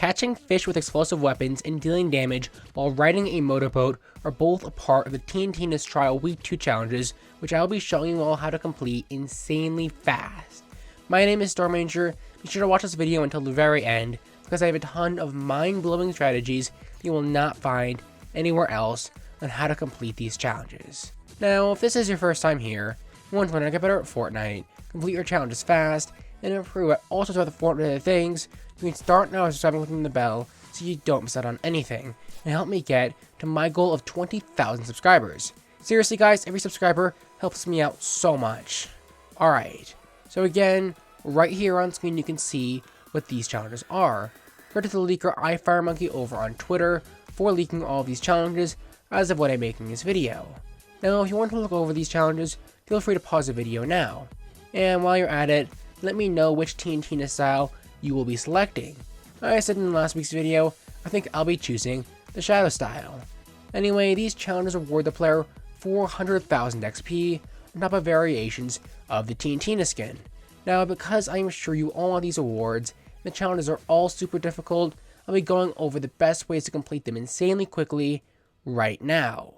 Catching fish with explosive weapons and dealing damage while riding a motorboat are both a part of the TNTinas Trial Week 2 challenges, which I will be showing you all how to complete insanely fast. My name is Stormranger. Be sure to watch this video until the very end, because I have a ton of mind-blowing strategies that you will not find anywhere else on how to complete these challenges. Now, if this is your first time here, you want to learn how to get better at Fortnite, complete your challenges fast, and improve at all sorts of other Fortnite things, you can start now by subscribing and clicking the bell so you don't miss out on anything, and help me get to my goal of 20,000 subscribers. Seriously guys, every subscriber helps me out so much. Alright, so again, right here on screen you can see what these challenges are. Credit to the leaker iFireMonkey over on Twitter for leaking all of these challenges as of when I'm making this video. Now if you want to look over these challenges, feel free to pause the video now. And while you're at it, let me know which TNTina style you will be selecting. Like I said in last week's video, I think I'll be choosing the Shadow style. Anyway, these challenges reward the player 400,000 XP on top of variations of the TNTina skin. Now, because I'm sure you all want these awards, the challenges are all super difficult, I'll be going over the best ways to complete them insanely quickly right now.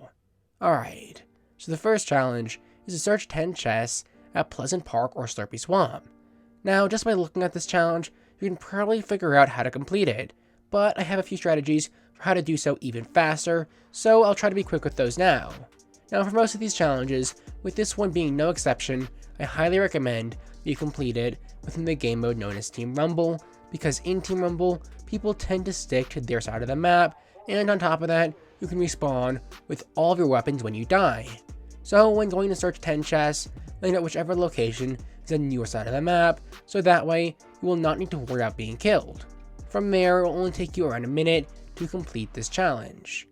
Alright, so the first challenge is to search 10 chests at Pleasant Park or Slurpy Swamp. Now, just by looking at this challenge, you can probably figure out how to complete it, but I have a few strategies for how to do so even faster, so I'll try to be quick with those now. Now, for most of these challenges, with this one being no exception, I highly recommend you complete it within the game mode known as Team Rumble, because in Team Rumble, people tend to stick to their side of the map, and on top of that, you can respawn with all of your weapons when you die. So when going to search 10 chests, land at whichever location is on your side of the map, so that way you will not need to worry about being killed. From there, it will only take you around a minute to complete this challenge.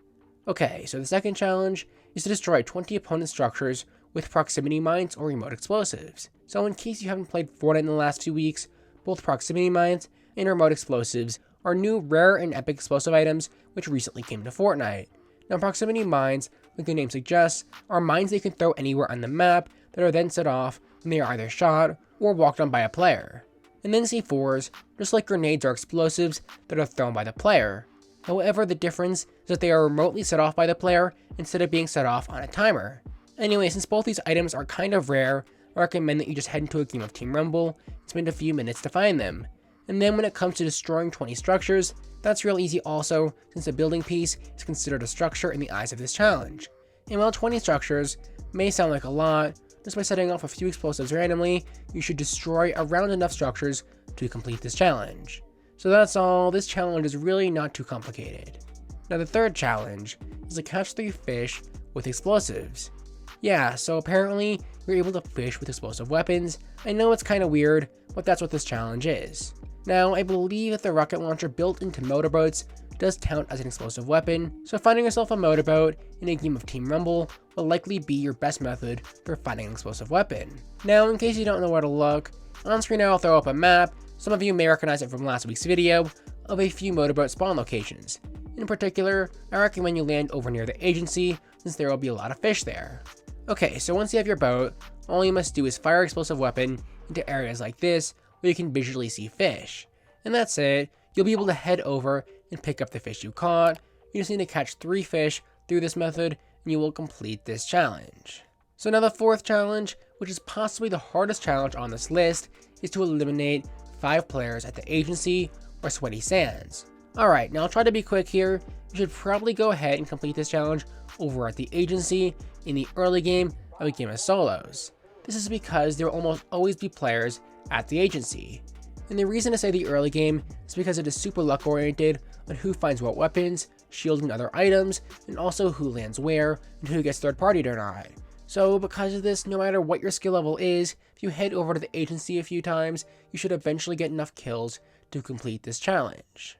Okay, so the second challenge is to destroy 20 opponent structures with proximity mines or remote explosives. So in case you haven't played Fortnite in the last 2 weeks, both proximity mines and remote explosives are new rare and epic explosive items which recently came to Fortnite. Now proximity mines, like the name suggests, are mines they can throw anywhere on the map that are then set off when they are either shot or walked on by a player. And then C4s, just like grenades, are explosives that are thrown by the player. However, the difference is that they are remotely set off by the player instead of being set off on a timer. Anyway, since both these items are kind of rare, I recommend that you just head into a game of Team Rumble and spend a few minutes to find them. And then when it comes to destroying 20 structures, that's real easy also, since a building piece is considered a structure in the eyes of this challenge. And while 20 structures may sound like a lot, just by setting off a few explosives randomly, you should destroy around enough structures to complete this challenge. So that's all, this challenge is really not too complicated. Now the third challenge is to catch 3 fish with explosives. Yeah, so apparently you're able to fish with explosive weapons. I know it's kind of weird, but that's what this challenge is. Now, I believe that the rocket launcher built into motorboats does count as an explosive weapon, so finding yourself a motorboat in a game of Team Rumble will likely be your best method for finding an explosive weapon. Now, in case you don't know where to look, on screen I'll throw up a map. Some of you may recognize it from last week's video of a few motorboat spawn locations. In particular, I recommend you land over near the agency, since there will be a lot of fish there. Okay, so once you have your boat, all you must do is fire an explosive weapon into areas like this where you can visually see fish. And that's it. You'll be able to head over and pick up the fish you caught. You just need to catch 3 fish through this method and you will complete this challenge. So now the fourth challenge, which is possibly the hardest challenge on this list, is to eliminate 5 players at the agency or sweaty sands. Alright, now I'll try to be quick here. You should probably go ahead and complete this challenge over at the agency in the early game of a game of solos. This is because there will almost always be players at the agency. And the reason to say the early game is because it is super luck oriented on who finds what weapons, shields and other items, and also who lands where and who gets third partied or not. So because of this, no matter what your skill level is, if you head over to the agency a few times, you should eventually get enough kills to complete this challenge.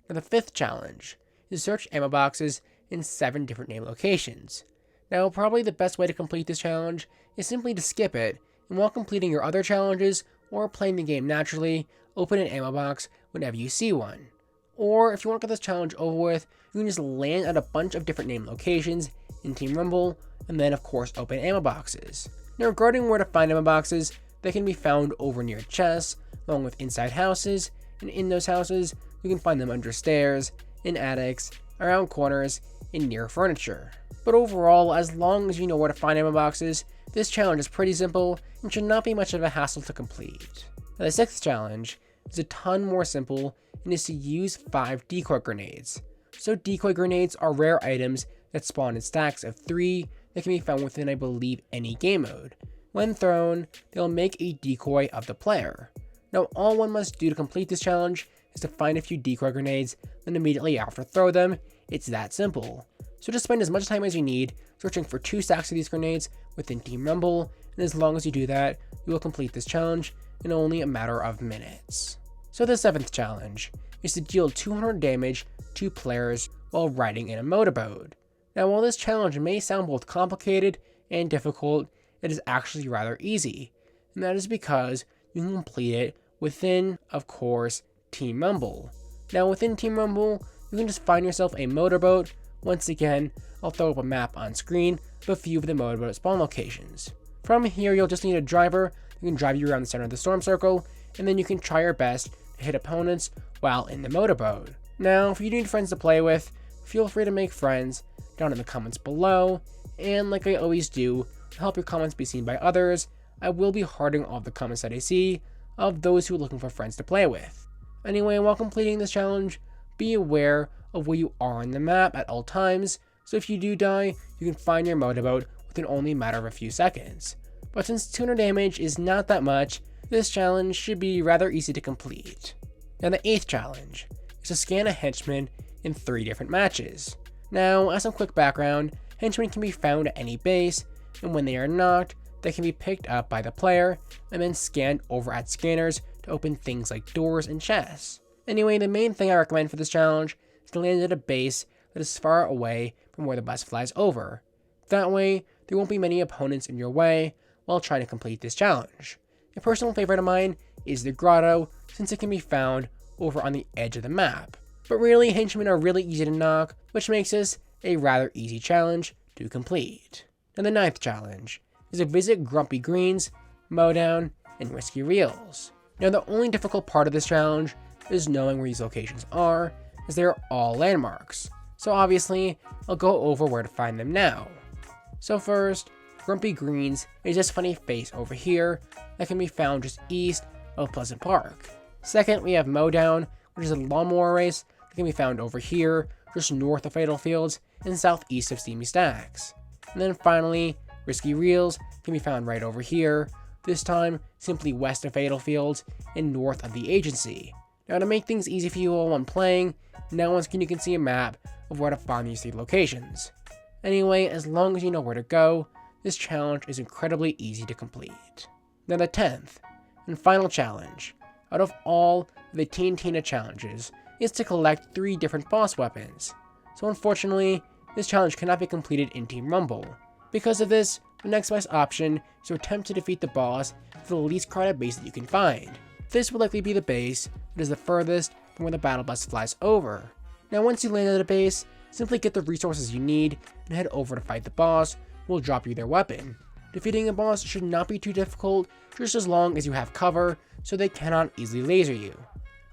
Now the fifth challenge is search ammo boxes in 7 different name locations. Now probably the best way to complete this challenge is simply to skip it, and while completing your other challenges or playing the game naturally, open an ammo box whenever you see one. Or if you want to get this challenge over with, you can just land at a bunch of different name locations in Team Rumble, and then of course open ammo boxes. Now regarding where to find ammo boxes, they can be found over near chests, along with inside houses, and in those houses, you can find them under stairs, in attics, around corners, and near furniture. But overall, as long as you know where to find ammo boxes, this challenge is pretty simple and should not be much of a hassle to complete. Now, the 6th challenge is a ton more simple and is to use 5 Decoy Grenades. So Decoy Grenades are rare items that spawn in stacks of 3 that can be found within, I believe, any game mode. When thrown, they'll make a decoy of the player. Now, all one must do to complete this challenge is to find a few Decoy Grenades, then immediately after throw them. It's that simple. So just spend as much time as you need searching for 2 stacks of these grenades within Team Rumble, and as long as you do that, you will complete this challenge in only a matter of minutes. So the 7th challenge is to deal 200 damage to players while riding in a motorboat. Now, while this challenge may sound both complicated and difficult, it is actually rather easy, and that is because you can complete it within, of course, Team Rumble. Now, within Team Rumble, you can just find yourself a motorboat. Once again, I'll throw up a map on screen of a few of the motorboat spawn locations. From here, you'll just need a driver who can drive you around the center of the storm circle, and then you can try your best to hit opponents while in the motorboat. Now, if you need friends to play with, feel free to make friends down in the comments below, and like I always do, to help your comments be seen by others, I will be hearting all the comments that I see of those who are looking for friends to play with. Anyway, while completing this challenge, be aware of where you are on the map at all times, so if you do die, you can find your motorboat within only a matter of a few seconds. But since 200 damage is not that much, this challenge should be rather easy to complete. Now, the 8th challenge is to scan a Henchman in 3 different matches. Now, as some quick background, Henchmen can be found at any base, and when they are knocked, they can be picked up by the player and then scanned over at scanners to open things like doors and chests. Anyway, the main thing I recommend for this challenge is to land at a base that is far away from where the bus flies over. That way, there won't be many opponents in your way while trying to complete this challenge. A personal favorite of mine is the grotto, since it can be found over on the edge of the map. But really, henchmen are really easy to knock, which makes this a rather easy challenge to complete. And the 9th challenge is to visit Grumpy Greens, Mowdown, and Whiskey Reels. Now, the only difficult part of this challenge is knowing where these locations are, as they are all landmarks. So obviously, I'll go over where to find them now. So first, Grumpy Greens is this funny face over here that can be found just east of Pleasant Park. Second, we have Mowdown, which is a lawnmower race that can be found over here, just north of Fatal Fields and southeast of Steamy Stacks. And then finally, Whiskey Reels can be found right over here, this time simply west of Fatal Fields and north of the agency. Now, to make things easy for you all when playing, now on screen you can see a map of where to find these 3 locations. Anyway, as long as you know where to go, this challenge is incredibly easy to complete. Now, the 10th and final challenge out of all of the TNTina challenges is to collect 3 different boss weapons. So unfortunately, this challenge cannot be completed in Team Rumble. Because of this, the next best option is to attempt to defeat the boss at the least crowded base that you can find. This will likely be the base that is the furthest from where the battle bus flies over. Now, once you land at a base, simply get the resources you need and head over to fight the boss, who will drop you their weapon. Defeating a boss should not be too difficult, just as long as you have cover so they cannot easily laser you.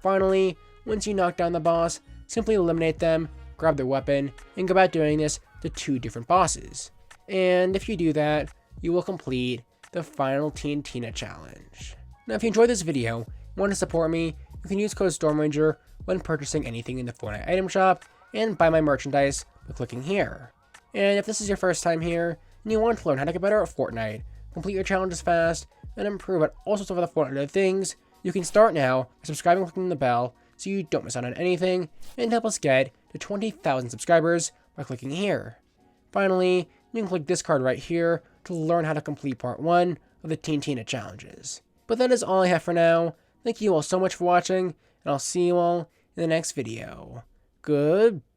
Finally, once you knock down the boss, simply eliminate them, grab their weapon, and go about doing this to 2 different bosses. And if you do that, you will complete the final TNTina challenge. Now, if you enjoyed this video and want to support me, you can use code StormRanger when purchasing anything in the Fortnite item shop and buy my merchandise by clicking here. And if this is your first time here and you want to learn how to get better at Fortnite, complete your challenges fast, and improve at all sorts of other Fortnite things, you can start now by subscribing and clicking the bell so you don't miss out on anything, and help us get to 20,000 subscribers by clicking here. Finally, you can click this card right here to learn how to complete part 1 of the TNTina challenges. But that is all I have for now. Thank you all so much for watching, and I'll see you all in the next video. Goodbye.